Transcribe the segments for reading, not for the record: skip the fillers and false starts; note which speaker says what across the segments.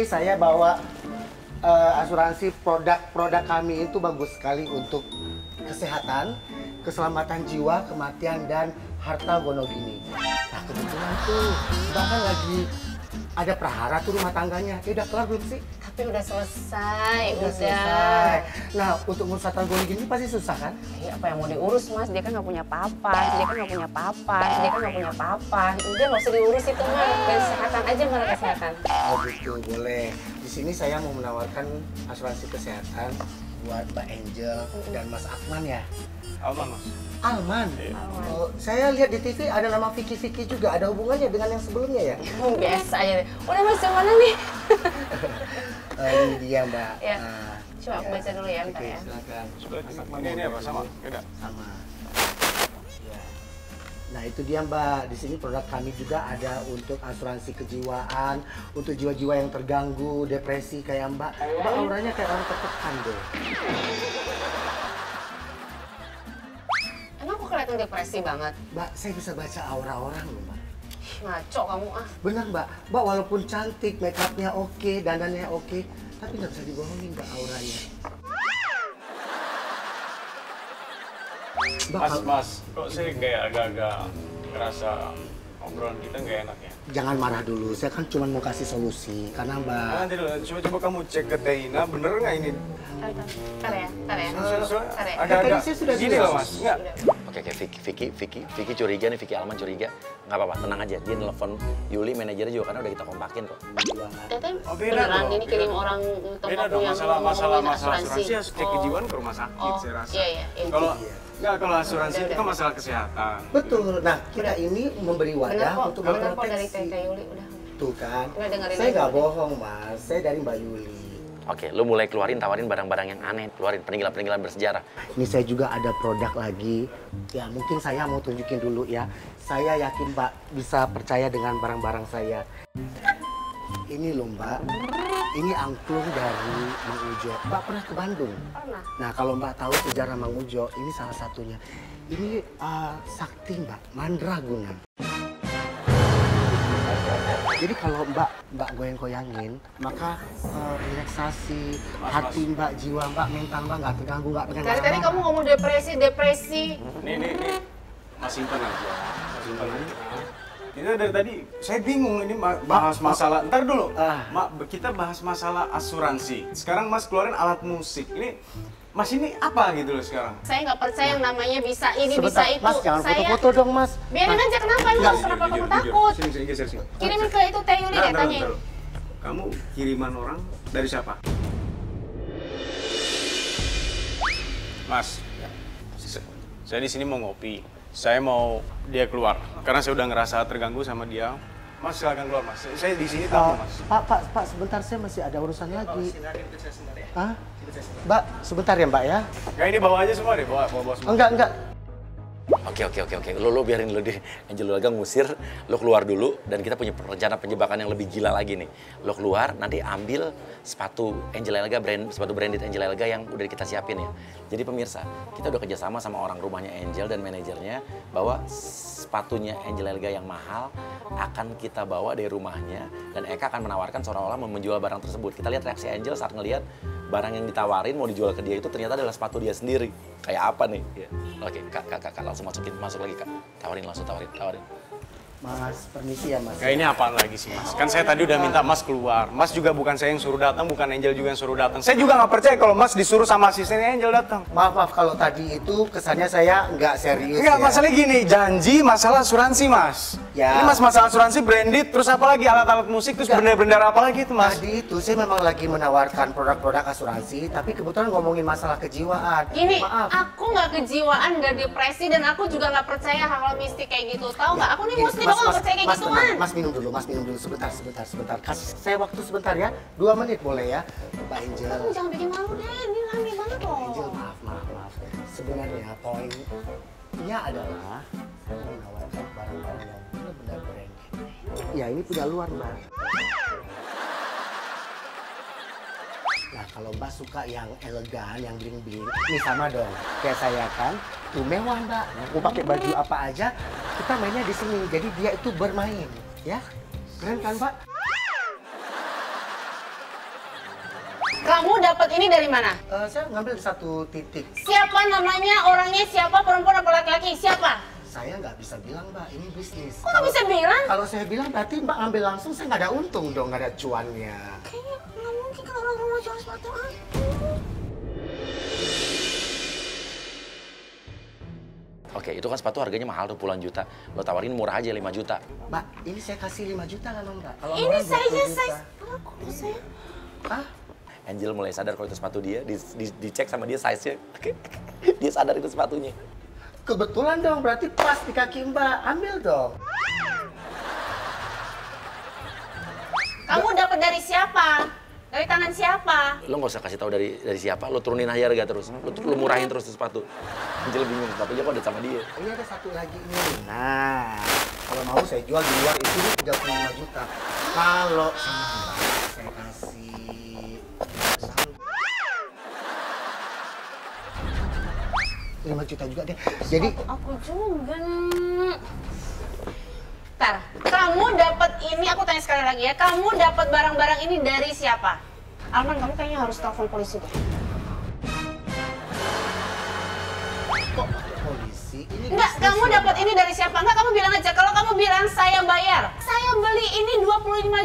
Speaker 1: saya bawa asuransi produk kami itu bagus sekali untuk kesehatan, keselamatan jiwa, kematian, dan harta gonogini. Nah kebetulan tuh Mbak kan lagi ada prahara tuh rumah tangganya. Udah kelar belum sih?
Speaker 2: Tapi udah selesai, udah.
Speaker 1: Selesai. Nah untuk ngurus harta gonogini pasti susah kan?
Speaker 2: Iya, apa yang mau diurus Mas? Dia kan nggak punya papa, dia kan nggak punya papa, dia kan nggak punya papa. Udah nggak usah diurus itu mah, kesehatan aja malah kesehatan.
Speaker 1: Oh gitu, boleh. Di sini saya mau menawarkan asuransi kesehatan buat Mbak Angel dan Mas Akman ya.
Speaker 3: Alman, Mas.
Speaker 1: Alman. Oh, saya lihat di TV ada nama Vicky juga. Ada hubungannya dengan yang sebelumnya ya?
Speaker 2: Biasa aja deh. Udah Mas, yang mana nih?
Speaker 1: Ini dia Mbak.
Speaker 2: Ya.
Speaker 1: Nah,
Speaker 2: Coba aku baca dulu ya, Mbak
Speaker 1: oke,
Speaker 2: ya.
Speaker 1: silakan.
Speaker 3: Ini apa sama? Beda.
Speaker 1: Sama. Ya. Nah itu dia Mbak. Di sini produk kami juga ada untuk asuransi kejiwaan, untuk jiwa-jiwa yang terganggu, depresi kayak Mbak. Mbak auranya kayak orang tertekan deh.
Speaker 2: Emang aku kelihatan depresi banget?
Speaker 1: Mbak, saya bisa baca aura orang loh Mbak.
Speaker 2: Ngaco kamu ah.
Speaker 1: Benar Mbak. Mbak walaupun cantik, make upnya oke, dandannya oke, tapi nggak bisa dibohongin Mbak auranya. Mbak,
Speaker 3: Mas, kok saya kayak agak-agak ngerasa obrolan kita nggak enak ya?
Speaker 1: jangan marah dulu, saya kan cuma mau kasih solusi. Karena Mbak...
Speaker 3: Nanti dulu, coba kamu cek ke Teina, bener nggak ini?
Speaker 2: Ntar ya. Ntar ya.
Speaker 3: Agak-agak
Speaker 1: Tadi saya sudah
Speaker 3: gini
Speaker 1: bilang.
Speaker 3: loh Mas, nggak?
Speaker 4: Oke, Vicky curiga nih, Vicky Alman curiga. Nggak apa-apa, tenang aja. Dia nelfon Yuli, manajernya juga karena udah kita kompakin kok.
Speaker 2: Teteh
Speaker 3: Oh, beda
Speaker 2: beneran
Speaker 3: dong,
Speaker 2: ini
Speaker 3: beda
Speaker 2: kirim
Speaker 3: dong.
Speaker 2: orang
Speaker 3: Beda
Speaker 2: toko
Speaker 3: dong,
Speaker 2: yang
Speaker 3: masalah
Speaker 2: ngomongin
Speaker 3: asuransi harus cek kejiwaan ke rumah sakit,
Speaker 2: Oh,
Speaker 3: saya rasa.
Speaker 2: iya.
Speaker 3: Kalau nggak, kalau asuransi itu kan masalah kesehatan.
Speaker 1: Betul. Nah, kita ini memberi
Speaker 2: Bener
Speaker 1: wadah
Speaker 2: kok,
Speaker 1: untuk
Speaker 2: bener kok dari
Speaker 1: memproteksi.
Speaker 2: Teteh Yuli udah.
Speaker 1: Tuh kan.
Speaker 2: Udah dengerin
Speaker 1: Saya
Speaker 2: aja.
Speaker 1: nggak bohong Mas, saya dari Mbak Yuli.
Speaker 4: Oke, lu mulai tawarin barang-barang yang aneh. Keluarin peninggalan bersejarah.
Speaker 1: Ini saya juga ada produk lagi. Ya mungkin saya mau tunjukin dulu ya. Saya yakin Mbak bisa percaya dengan barang-barang saya. Ini loh Mbak. Ini angklung dari Mang Ujo. Mbak pernah ke Bandung?
Speaker 2: Pernah.
Speaker 1: Nah kalau Mbak tahu sejarah Mang Ujo, ini salah satunya. Ini sakti Mbak, mandraguna. Jadi kalau Mbak goyang-goyangin, maka relaksasi, hati Mbak, jiwa Mbak, mental Mbak nggak terganggu, nggak pengen
Speaker 2: Dari tadi kamu ngomong depresi.
Speaker 3: Nih. Mas simpen aja. Simpen aja. Itu dari tadi, saya bingung ini bahas masalah. Ntar dulu, kita bahas masalah asuransi. Sekarang Mas keluarin alat musik. Ini Mas ini apa gitu loh sekarang?
Speaker 2: Saya nggak percaya yang namanya bisa ini,
Speaker 1: Sebentar,
Speaker 2: bisa itu.
Speaker 1: Mas jangan
Speaker 2: Saya
Speaker 1: foto-foto dong Mas.
Speaker 2: biarin aja, kenapa emang? Kenapa kamu takut?
Speaker 3: Sini, geser sini.
Speaker 2: Kirimin ke itu Teh Yuli deh, tanyain.
Speaker 3: Kamu kiriman orang dari siapa? Mas, saya di sini mau ngopi. Saya mau dia keluar karena saya udah ngerasa terganggu sama dia. Mas silakan keluar Mas. Saya di sini tamu Mas.
Speaker 1: Pak, sebentar saya masih ada urusan lagi. Hah? Mbak, sebentar ya Mbak ya?
Speaker 3: Kayak ini bawa aja semua deh, bawa semua.
Speaker 1: Enggak.
Speaker 4: Oke. Lo biarin dulu deh. Angel Elga ngusir, lo keluar dulu dan kita punya rencana penjebakan yang lebih gila lagi nih. Lo keluar, nanti ambil sepatu Angel Elga, sepatu branded Angel Elga yang udah kita siapin ya. Jadi pemirsa, kita udah kerjasama sama orang rumahnya Angel dan manajernya bahwa sepatunya Angel Elga yang mahal akan kita bawa dari rumahnya dan Eka akan menawarkan seolah-olah menjual barang tersebut. Kita lihat reaksi Angel saat ngelihat barang yang ditawarin mau dijual ke dia itu ternyata adalah sepatu dia sendiri. Kayak apa nih? Ya. Oke, kak, langsung masuk lagi kak. Tawarin.
Speaker 1: Mas, permisi ya Mas.
Speaker 3: Kayak ini apaan lagi sih Mas? Kan saya tadi udah minta Mas keluar. Mas juga bukan saya yang suruh datang, bukan Angel juga yang suruh datang. Saya juga nggak percaya kalau Mas disuruh sama asistennya Angel datang.
Speaker 1: Maaf kalau tadi itu kesannya saya nggak serius.
Speaker 3: Enggak,
Speaker 1: ya.
Speaker 3: masalah gini, janji masalah asuransi Mas.
Speaker 1: Ya.
Speaker 3: Ini Mas masalah asuransi branded, terus apa lagi alat-alat musik, terus benda-benda apa lagi itu Mas?
Speaker 1: Tadi itu saya memang lagi menawarkan produk-produk asuransi, tapi kebetulan ngomongin masalah kejiwaan.
Speaker 2: Gini,
Speaker 1: Maaf.
Speaker 2: aku nggak kejiwaan, nggak depresi, dan aku juga nggak percaya hal-hal mistik kayak gitu. Tahu nggak? Aku nih
Speaker 1: Gini,
Speaker 2: muslim, aku nggak percaya kayak gituan.
Speaker 1: Mas minum dulu, sebentar. Kasih saya waktu sebentar ya, 2 menit boleh ya, Mbak Angel.
Speaker 2: Kamu jangan bikin malu deh, ini rame banget loh.
Speaker 1: Angel, maaf. Sebenarnya poinnya adalah saya menawarkan barang-barang yang benar-benar branded. Ya ini punya luar Mbak. Nah kalau Mbak suka yang elegan, yang bling-bling, ini sama dong. Kayak saya kan, tuh mewah Mbak. Mau pakai baju apa aja, kita mainnya di sini. Jadi dia itu bermain, ya. Keren kan Mbak?
Speaker 2: Kamu dapat ini dari mana?
Speaker 1: Saya ngambil di satu titik.
Speaker 2: Siapa namanya, orangnya siapa, perempuan apa laki-laki? Siapa?
Speaker 1: Saya nggak bisa bilang, Mbak. Ini bisnis.
Speaker 2: Kok nggak bisa bilang?
Speaker 1: Kalau saya bilang berarti Mbak ambil langsung, saya nggak ada untung dong, nggak ada cuannya.
Speaker 2: Kayaknya nggak mungkin kalau orang rumah jual sepatu aku.
Speaker 4: Oke, itu kan sepatu harganya mahal tuh puluhan juta. Lo tawarin murah aja 5 juta.
Speaker 1: Mbak, ini saya kasih 5 juta lah, Mbak. Kalau
Speaker 2: Ini
Speaker 1: orang
Speaker 2: size-nya
Speaker 1: 20 juta.
Speaker 2: size aku, saya.
Speaker 1: Ah,
Speaker 4: Angel mulai sadar kalau itu sepatu dia, dicek sama dia size-nya. Dia sadar itu sepatunya.
Speaker 1: kebetulan dong, berarti pas di kaki Mbak. Ambil dong.
Speaker 2: Kamu dapat dari siapa? Dari tangan siapa?
Speaker 4: Lo nggak usah kasih tahu dari siapa, lo turunin aja harga terus. Lo murahin terus tuh sepatu. Angel bingung, sepatunya kok ada sama dia.
Speaker 1: Ini ada satu lagi nih. Nah, kalau mau saya jual di luar itu 35 juta. Kalau sama Mbak, saya kasih 5 juta juga deh. Jadi
Speaker 2: Aku juga. Tar, kamu dapat ini, aku tanya sekali lagi ya. Kamu dapat barang-barang ini dari siapa? Alman, kamu kayaknya harus telepon polisi deh.
Speaker 1: kok polisi ini
Speaker 2: Enggak,
Speaker 1: bisnis
Speaker 2: kamu
Speaker 1: ya,
Speaker 2: dapat
Speaker 1: Mbak?
Speaker 2: ini dari siapa? Enggak, kamu bilang aja. Kalau kamu bilang saya bayar. Saya beli ini 25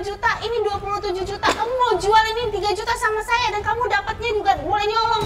Speaker 2: juta, ini 27 juta. Kamu mau jual ini 3 juta sama saya dan kamu dapatnya juga boleh nyolong.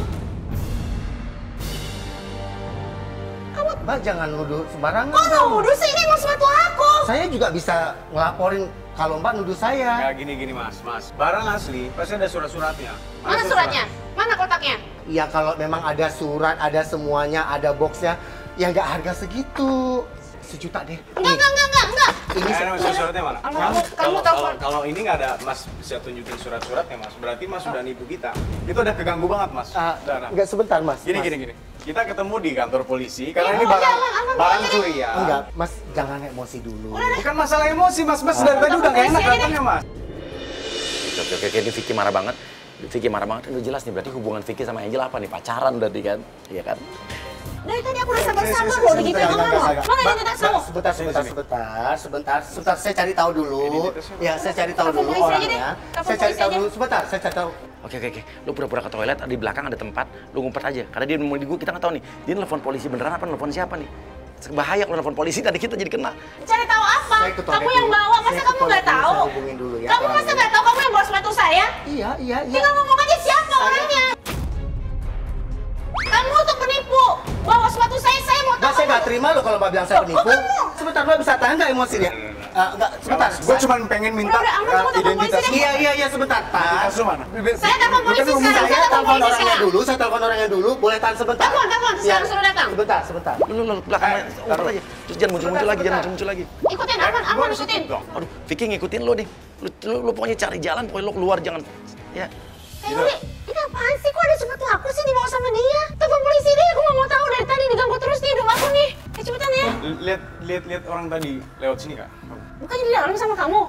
Speaker 1: Mbak jangan nuduh sembarangan.
Speaker 2: Kok
Speaker 1: dong.
Speaker 2: nuduh sih, ini emang sepatu aku.
Speaker 1: Saya juga bisa ngelaporin kalau Mbak nuduh saya.
Speaker 3: Kayak gini mas. Barang asli pasti ada surat-suratnya.
Speaker 2: Mana suratnya? Mana kotaknya?
Speaker 1: Ya kalau memang ada surat, ada semuanya, ada boxnya, ya nggak harga segitu. Sejuta deh.
Speaker 2: Enggak.
Speaker 1: Ini
Speaker 3: Surat-suratnya mana?
Speaker 2: Kamu
Speaker 3: Kalau
Speaker 2: telepon.
Speaker 3: kalau ini nggak ada, mas bisa tunjukin surat-suratnya mas. Berarti mas sudah nipu kita. Itu udah keganggu banget mas. Udah.
Speaker 1: nggak sebentar Mas.
Speaker 3: Gini,
Speaker 1: Mas.
Speaker 3: gini. Kita ketemu di kantor polisi karena ini
Speaker 2: Oh,
Speaker 3: barang
Speaker 2: jangan,
Speaker 3: barang
Speaker 2: aman,
Speaker 3: curian.
Speaker 1: Enggak, Mas jangan emosi dulu.
Speaker 3: Bukan masalah emosi mas. Mas dari tadi udah nggak enak
Speaker 2: polisi aja
Speaker 3: katanya mas.
Speaker 4: Oke, ini Vicky marah banget. Vicky marah banget, udah jelas nih berarti hubungan Vicky sama Angel apa nih? Pacaran berarti kan? Iya kan?
Speaker 2: Dari tadi aku udah sabar-sabar loh digituin sama kamu. Mana identitas kamu?
Speaker 1: Sebentar. Saya cari tahu dulu. Ya, saya cari tahu
Speaker 2: Telepon
Speaker 1: dulu
Speaker 2: polisi aja
Speaker 1: orangnya.
Speaker 2: deh. Telepon
Speaker 1: Saya cari
Speaker 2: polisi
Speaker 1: tahu
Speaker 2: aja.
Speaker 1: dulu. Sebentar, saya cari tahu.
Speaker 4: Oke. Lu pura-pura ke toilet, di belakang ada tempat, lu ngumpet aja. Karena dia mau di gua, kita nggak tahu nih. Dia nelfon polisi beneran apa nelfon siapa nih? Bahaya kalau nelfon polisi, tadi kita jadi kena.
Speaker 2: Cari tahu apa?
Speaker 1: Saya ke toilet
Speaker 2: Kamu yang
Speaker 1: dulu.
Speaker 2: bawa, masa
Speaker 1: Saya ke
Speaker 2: kamu
Speaker 1: toilet
Speaker 2: nggak
Speaker 1: dulu,
Speaker 2: tahu?
Speaker 1: saya hubungin dulu ya
Speaker 2: Kamu masa
Speaker 1: orangnya.
Speaker 2: nggak tahu kamu yang bawa sepatu saya?
Speaker 1: Iya.
Speaker 2: Tinggal ngomong aja siapa orangnya. Kamu tuh penipu. Bawa sepatu saya mau tahu.
Speaker 1: Mbak, saya nggak terima loh kalau Mbak bilang saya
Speaker 2: Kok
Speaker 1: penipu.
Speaker 2: kamu?
Speaker 1: Sebentar, Mbak bisa tahan nggak emosi dia? Enggak, sebentar.
Speaker 3: Gue cuma pengen minta
Speaker 2: Udah, aman, kamu telepon
Speaker 3: identitas.
Speaker 2: polisi deh.
Speaker 1: Iya, sebentar, Pak.
Speaker 3: Identitas lu mana?
Speaker 2: Saya telepon polisi
Speaker 3: Bukan lu
Speaker 2: sekarang.
Speaker 3: minta.
Speaker 1: Saya telepon
Speaker 2: polisi
Speaker 1: orangnya
Speaker 2: sekarang.
Speaker 1: dulu, saya telepon orangnya dulu. Boleh tahan sebentar.
Speaker 2: Telepon, sekarang suruh datang.
Speaker 1: Sebentar.
Speaker 4: Lu belakang ngumpet aja. Terus jangan muncul lagi, jangan muncul lagi.
Speaker 2: Ikutin aman ikutin.
Speaker 4: Aduh, Vicky ngikutin lo nih. Lu pokoknya cari jalan, pokoknya lo keluar jangan. Ya.
Speaker 2: Yuli, ini apaan sih? Kok ada sepatu aku sih dibawa sama dia? Telepon polisi deh, aku nggak mau tahu dari tadi diganggu terus nih hidup aku nih. Cepetan ya.
Speaker 3: Lihat orang tadi lewat sini kak.
Speaker 2: Bukannya di dalam sama kamu?